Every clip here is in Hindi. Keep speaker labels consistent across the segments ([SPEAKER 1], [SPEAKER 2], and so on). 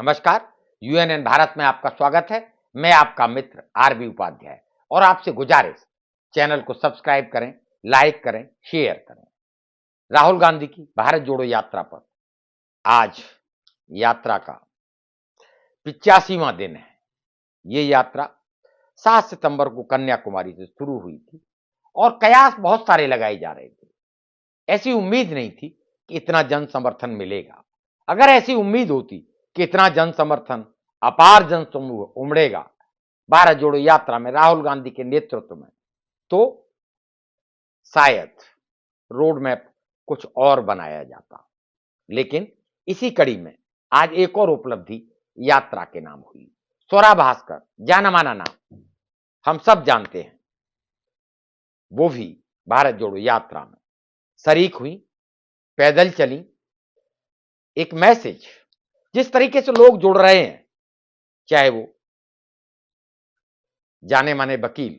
[SPEAKER 1] नमस्कार। यूएनएन भारत में आपका स्वागत है। मैं आपका मित्र आरबी उपाध्याय और आपसे गुजारिश, चैनल को सब्सक्राइब करें, लाइक करें, शेयर करें। राहुल गांधी की भारत जोड़ो यात्रा पर आज यात्रा का 85वां दिन है। ये यात्रा 7 सितंबर को कन्याकुमारी से शुरू हुई थी और कयास बहुत सारे लगाए जा रहे थे। ऐसी उम्मीद नहीं थी कि इतना जन समर्थन मिलेगा। अगर ऐसी उम्मीद होती कि इतना जन समर्थन, अपार जन समूह उमड़ेगा भारत जोड़ो यात्रा में राहुल गांधी के नेतृत्व में, तो शायद रोड मैप कुछ और बनाया जाता। लेकिन इसी कड़ी में आज एक और उपलब्धि यात्रा के नाम हुई। स्वरा भास्कर, जाना माना नाम, हम सब जानते हैं, वो भी भारत जोड़ो यात्रा में शरीक हुई, पैदल चली। एक मैसेज जिस तरीके से लोग जुड़ रहे हैं, चाहे वो जाने माने वकील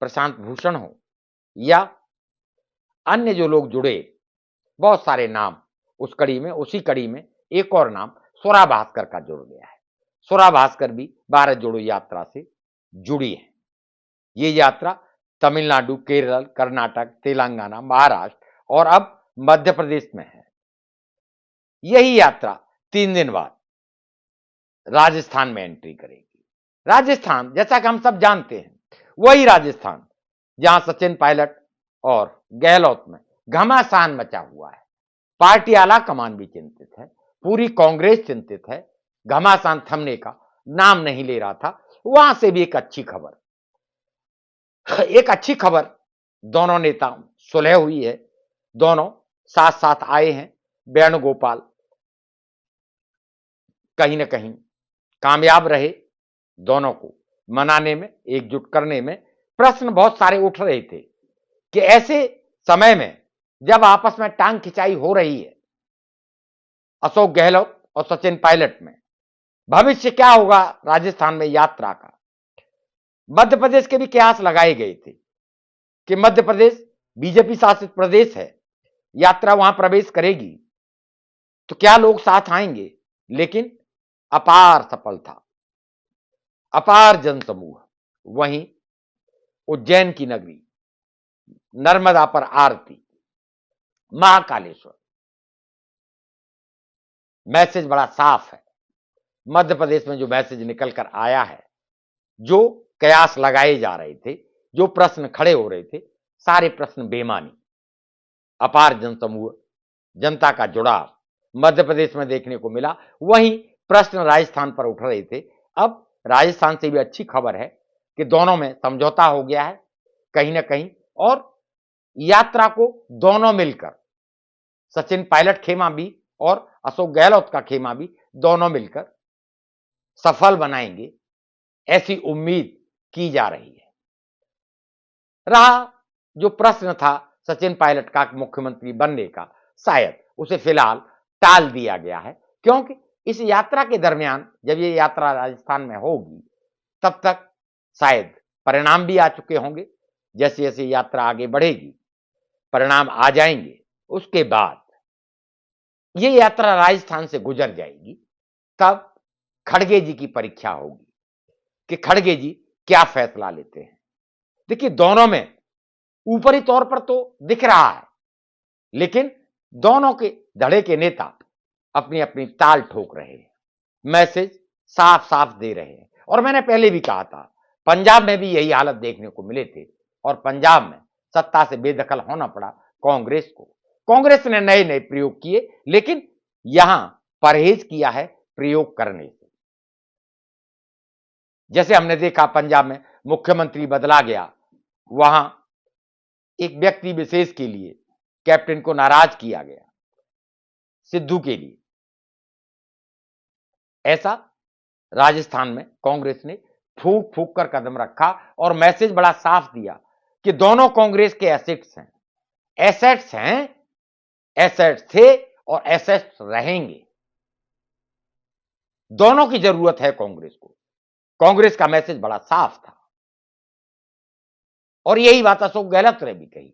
[SPEAKER 1] प्रशांत भूषण हो या अन्य जो लोग जुड़े, बहुत सारे नाम उस कड़ी में, उसी कड़ी में एक और नाम स्वरा भास्कर का जुड़ गया है। स्वरा भास्कर भी भारत जोड़ो यात्रा से जुड़ी है। ये यात्रा तमिलनाडु, केरल, कर्नाटक, तेलंगाना, महाराष्ट्र और अब मध्य प्रदेश में है। यही यात्रा 3 दिन बाद राजस्थान में एंट्री करेगी। राजस्थान, जैसा कि हम सब जानते हैं, वही राजस्थान जहां सचिन पायलट और गहलोत में घमासान मचा हुआ है। पार्टी आला कमान भी चिंतित है, पूरी कांग्रेस चिंतित है, घमासान थमने का नाम नहीं ले रहा था। वहां से भी एक अच्छी खबर, दोनों नेता सुलह हुई है, दोनों साथ साथ आए हैं। वेणुगोपाल कहीं ना कहीं कामयाब रहे दोनों को मनाने में, एकजुट करने में। प्रश्न बहुत सारे उठ रहे थे कि ऐसे समय में जब आपस में टांग खिंचाई हो रही है अशोक गहलोत और सचिन पायलट में, भविष्य क्या होगा राजस्थान में यात्रा का। मध्य प्रदेश के भी कयास लगाए गए थे कि मध्य प्रदेश बीजेपी शासित प्रदेश है, यात्रा वहां प्रवेश करेगी तो क्या लोग साथ आएंगे। लेकिन अपार सफलता, अपार जनसमूह। वहीं उज्जैन की नगरी, नर्मदा पर आरती, महाकालेश्वर, मैसेज बड़ा साफ है। मध्य प्रदेश में जो मैसेज निकल कर आया है, जो कयास लगाए जा रहे थे, जो प्रश्न खड़े हो रहे थे, सारे प्रश्न बेमानी। अपार जनसमूह, जनता का जुड़ाव मध्य प्रदेश में देखने को मिला। वहीं प्रश्न राजस्थान पर उठ रहे थे। अब राजस्थान से भी अच्छी खबर है कि दोनों में समझौता हो गया है कहीं ना कहीं, और यात्रा को दोनों मिलकर, सचिन पायलट खेमा भी और अशोक गहलोत का खेमा भी, दोनों मिलकर सफल बनाएंगे, ऐसी उम्मीद की जा रही है। रहा जो प्रश्न था सचिन पायलट का मुख्यमंत्री बनने का, शायद उसे फिलहाल टाल दिया गया है, क्योंकि इस यात्रा के दरमियान जब ये यात्रा राजस्थान में होगी तब तक शायद परिणाम भी आ चुके होंगे। जैसे जैसे यात्रा आगे बढ़ेगी परिणाम आ जाएंगे, उसके बाद ये यात्रा राजस्थान से गुजर जाएगी, तब खड़गे जी की परीक्षा होगी कि खड़गे जी क्या फैसला लेते हैं। देखिए, दोनों में ऊपरी तौर पर तो दिख रहा है, लेकिन दोनों के धड़े के नेता अपनी अपनी ताल ठोक रहे हैं, मैसेज साफ साफ दे रहे हैं। और मैंने पहले भी कहा था, पंजाब में भी यही हालत देखने को मिले थे और पंजाब में सत्ता से बेदखल होना पड़ा कांग्रेस को। कांग्रेस ने नए नए प्रयोग किए, लेकिन यहां परहेज किया है प्रयोग करने से। जैसे हमने देखा पंजाब में मुख्यमंत्री बदला गया, वहां एक व्यक्ति विशेष के लिए कैप्टन को नाराज किया गया, सिद्धू के लिए। ऐसा राजस्थान में कांग्रेस ने फूक फूक कर कदम रखा और मैसेज बड़ा साफ दिया कि दोनों कांग्रेस के एसेट्स हैं, एसेट्स थे और एसेट्स रहेंगे। दोनों की जरूरत है कांग्रेस को। कांग्रेस का मैसेज बड़ा साफ था और यही बात अशोक गहलोत ने भी कही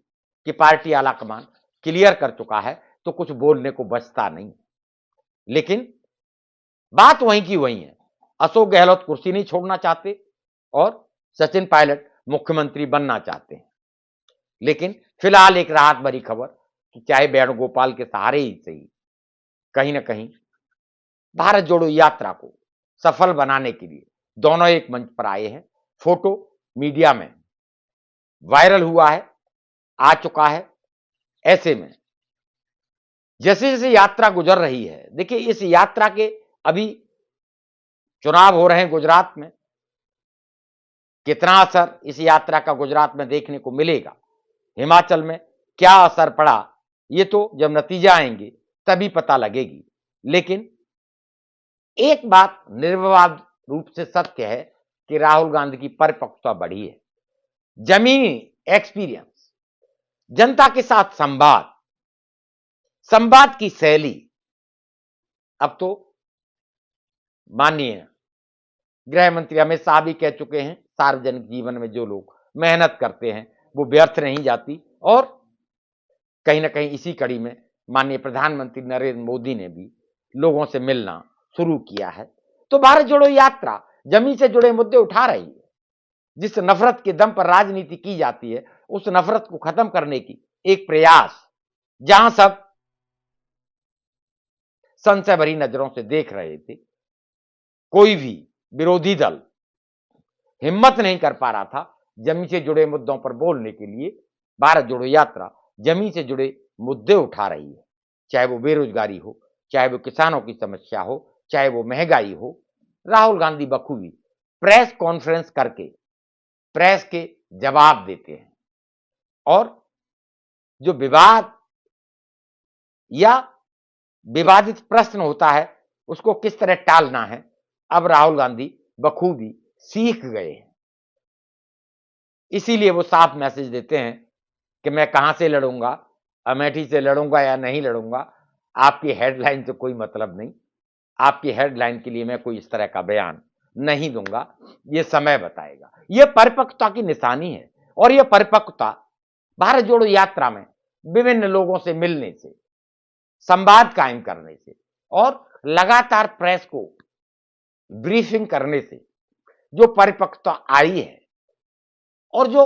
[SPEAKER 1] कि पार्टी आलाकमान क्लियर कर चुका है, तो कुछ बोलने को बचता नहीं। लेकिन बात वहीं की वहीं है। अशोक गहलोत कुर्सी नहीं छोड़ना चाहते और सचिन पायलट मुख्यमंत्री बनना चाहते हैं। लेकिन फिलहाल एक राहत भरी खबर कि चाहे वेणुगोपाल के सहारे ही सही, कहीं ना कहीं भारत जोड़ो यात्रा को सफल बनाने के लिए दोनों एक मंच पर आए हैं। फोटो मीडिया में वायरल हुआ है, आ चुका है। ऐसे में जैसे जैसे यात्रा गुजर रही है, देखिए इस यात्रा के अभी चुनाव हो रहे हैं गुजरात में, कितना असर इस यात्रा का गुजरात में देखने को मिलेगा, हिमाचल में क्या असर पड़ा, ये तो जब नतीजा आएंगे तभी पता लगेगी। लेकिन एक बात निर्विवाद रूप से सत्य है कि राहुल गांधी की परिपक्वता बढ़ी है। जमीनी एक्सपीरियंस, जनता के साथ संवाद, संवाद की शैली, अब तो माननीय गृह मंत्री अमित शाह भी कह चुके हैं, सार्वजनिक जीवन में जो लोग मेहनत करते हैं वो व्यर्थ नहीं जाती। और कहीं ना कहीं इसी कड़ी में माननीय प्रधानमंत्री नरेंद्र मोदी ने भी लोगों से मिलना शुरू किया है। तो भारत जोड़ो यात्रा जमीन से जुड़े मुद्दे उठा रही है। जिस नफरत के दम पर राजनीति की जाती है, उस नफरत को खत्म करने की एक प्रयास, जहां सब संशय भरी नजरों से देख रहे थे, कोई भी विरोधी दल हिम्मत नहीं कर पा रहा था जमीन से जुड़े मुद्दों पर बोलने के लिए, भारत जोड़ो यात्रा जमीन से जुड़े मुद्दे उठा रही है। चाहे वो बेरोजगारी हो, चाहे वो किसानों की समस्या हो, चाहे वो महंगाई हो। राहुल गांधी बखूबी प्रेस कॉन्फ्रेंस करके प्रेस के जवाब देते हैं और जो विवाद या विवादित प्रश्न होता है उसको किस तरह टालना है, अब राहुल गांधी बखूबी सीख गए हैं। इसीलिए वो साफ मैसेज देते हैं कि मैं कहां से लड़ूंगा, अमेठी से लड़ूंगा या नहीं लड़ूंगा, आपकी हेडलाइन से कोई मतलब नहीं। आपकी हेडलाइन के लिए मैं कोई इस तरह का बयान नहीं दूंगा, ये समय बताएगा। ये परिपक्वता की निशानी है और ये परिपक्वता भारत जोड़ो यात्रा में विभिन्न लोगों से मिलने से, संवाद कायम करने से और लगातार प्रेस को ब्रीफिंग करने से जो परिपक्वता आई है और जो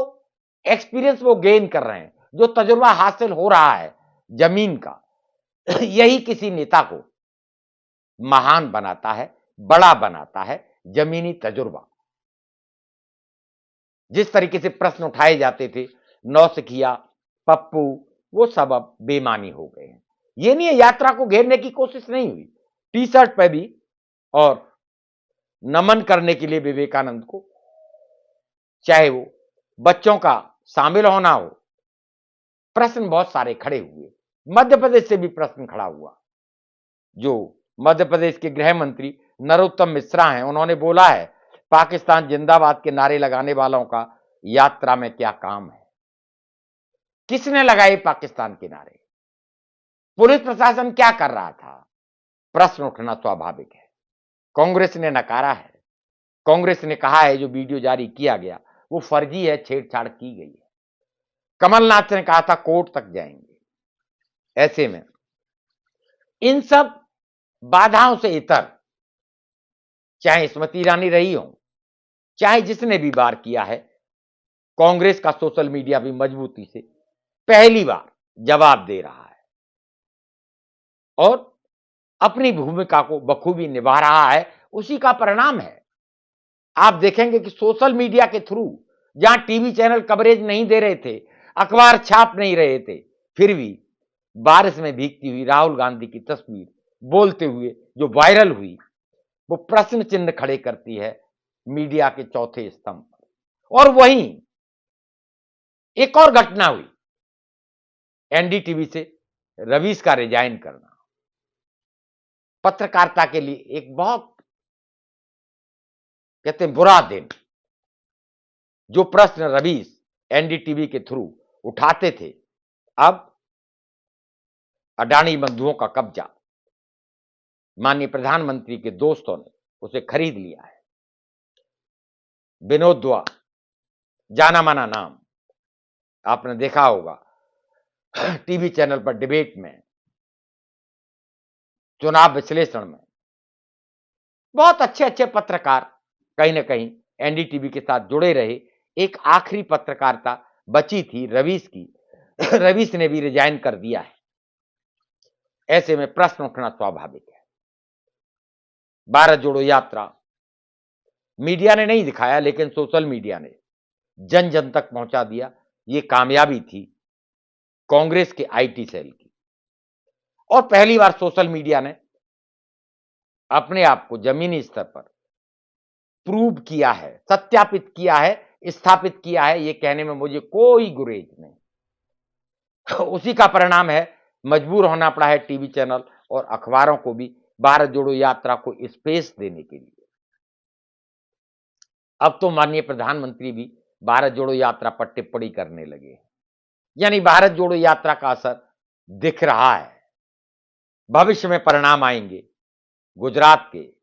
[SPEAKER 1] एक्सपीरियंस वो गेन कर रहे हैं, जो तजुर्बा हासिल हो रहा है जमीन का, यही किसी नेता को महान बनाता है, बड़ा बनाता है। जमीनी तजुर्बा, जिस तरीके से प्रश्न उठाए जाते थे, नौसिखिया, पप्पू, वो सब अब बेमानी हो गए हैं। ये नहीं है यात्रा को घेरने की कोशिश नहीं हुई, टी शर्ट पे भी और नमन करने के लिए विवेकानंद को, चाहे वो बच्चों का शामिल होना हो, प्रश्न बहुत सारे खड़े हुए। मध्य प्रदेश से भी प्रश्न खड़ा हुआ। जो मध्य प्रदेश के गृह मंत्री नरोत्तम मिश्रा हैं, उन्होंने बोला है पाकिस्तान जिंदाबाद के नारे लगाने वालों का यात्रा में क्या काम है। किसने लगाए पाकिस्तान के नारे? पुलिस प्रशासन क्या कर रहा था? प्रश्न उठना स्वाभाविक है। कांग्रेस ने नकारा है। कांग्रेस ने कहा है जो वीडियो जारी किया गया वो फर्जी है, छेड़छाड़ की गई है। कमलनाथ ने कहा था कोर्ट तक जाएंगे। ऐसे में इन सब बाधाओं से इतर, चाहे स्मृति ईरानी रही हो, चाहे जिसने भी वार किया है, कांग्रेस का सोशल मीडिया भी मजबूती से पहली बार जवाब दे रहा है और अपनी भूमिका को बखूबी निभा रहा है। उसी का परिणाम है। आप देखेंगे कि सोशल मीडिया के थ्रू, जहां टीवी चैनल कवरेज नहीं दे रहे थे, अखबार छाप नहीं रहे थे, फिर भी बारिश में भीगती हुई राहुल गांधी की तस्वीर बोलते हुए जो वायरल हुई, वो प्रश्न चिन्ह खड़े करती है मीडिया के चौथे स्तंभ पर। और वहीं एक और घटना हुई, एनडीटीवी से रवीश का रिजाइन करना, पत्रकारिता के लिए एक बहुत कहते हैं बुरा दिन। जो प्रश्न रवीश एनडीटीवी के थ्रू उठाते थे, अब अडानी बंधुओं का कब्जा, माननीय प्रधानमंत्री के दोस्तों ने उसे खरीद लिया है। विनोद दुआ, जाना माना नाम, आपने देखा होगा टीवी चैनल पर डिबेट में, चुनाव विश्लेषण में बहुत अच्छे अच्छे पत्रकार कहीं ना कहीं एनडीटीवी के साथ जुड़े रहे। एक आखिरी पत्रकारिता बची थी रवीश की। रवीश ने भी रिजाइन कर दिया है। ऐसे में प्रश्न उठना स्वाभाविक है। भारत जोड़ो यात्रा मीडिया ने नहीं दिखाया, लेकिन सोशल मीडिया ने जन जन तक पहुंचा दिया। ये कामयाबी थी कांग्रेस के आईटी सेल की। और पहली बार सोशल मीडिया ने अपने आप को जमीनी स्तर पर प्रूव किया है, सत्यापित किया है, स्थापित किया है। ये कहने में मुझे कोई गुरेज नहीं। उसी का परिणाम है, मजबूर होना पड़ा है टीवी चैनल और अखबारों को भी भारत जोड़ो यात्रा को स्पेस देने के लिए। अब तो माननीय प्रधानमंत्री भी भारत जोड़ो यात्रा पर टिप्पणी करने लगे हैं। यानी भारत जोड़ो यात्रा का असर दिख रहा है। भविष्य में परिणाम आएंगे गुजरात के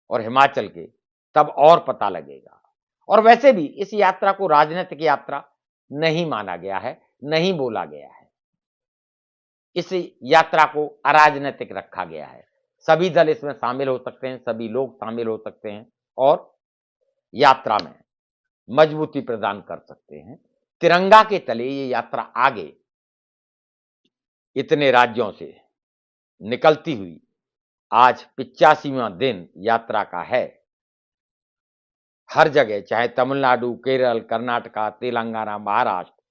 [SPEAKER 1] और हिमाचल के, तब और पता लगेगा। और वैसे भी इस यात्रा को राजनीतिक यात्रा नहीं माना गया है, नहीं बोला गया है। इस यात्रा को अराजनीतिक रखा गया है। सभी दल इसमें शामिल हो सकते हैं, सभी लोग शामिल हो सकते हैं और यात्रा में मजबूती प्रदान कर सकते हैं। तिरंगा के तले ये यात्रा आगे इतने राज्यों से निकलती हुई आज 85वां दिन यात्रा का है। हर जगह, चाहे तमिलनाडु, केरल, कर्नाटका, तेलंगाना, महाराष्ट्र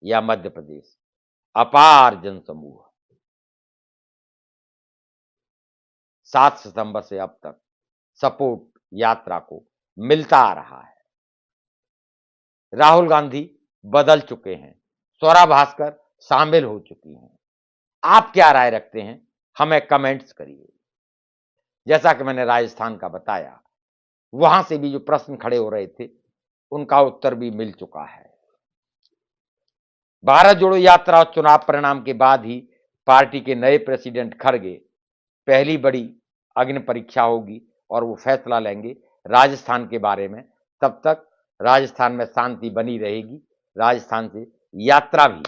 [SPEAKER 1] या मध्य प्रदेश, अपार जनसमूह 7 सितंबर से अब तक सपोर्ट यात्रा को मिलता आ रहा है। राहुल गांधी बदल चुके हैं, स्वरा भास्कर शामिल हो चुकी हैं। आप क्या राय रखते हैं, हमें कमेंट्स करिए। जैसा कि मैंने राजस्थान का बताया, वहां से भी जो प्रश्न खड़े हो रहे थे उनका उत्तर भी मिल चुका है। भारत जोड़ो यात्रा और चुनाव परिणाम के बाद ही पार्टी के नए प्रेसिडेंट खड़गे पहली बड़ी अग्नि परीक्षा होगी और वो फैसला लेंगे राजस्थान के बारे में। तब तक राजस्थान में शांति बनी रहेगी, राजस्थान से यात्रा भी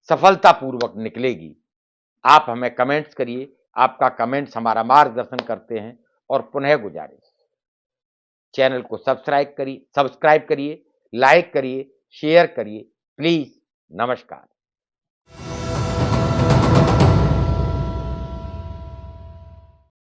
[SPEAKER 1] सफलतापूर्वक निकलेगी। आप हमें कमेंट्स करिए, आपका कमेंट्स हमारा मार्गदर्शन करते हैं। और पुनः गुजारिश, चैनल को सब्सक्राइब करिए, लाइक करिए, शेयर करिए प्लीज। नमस्कार।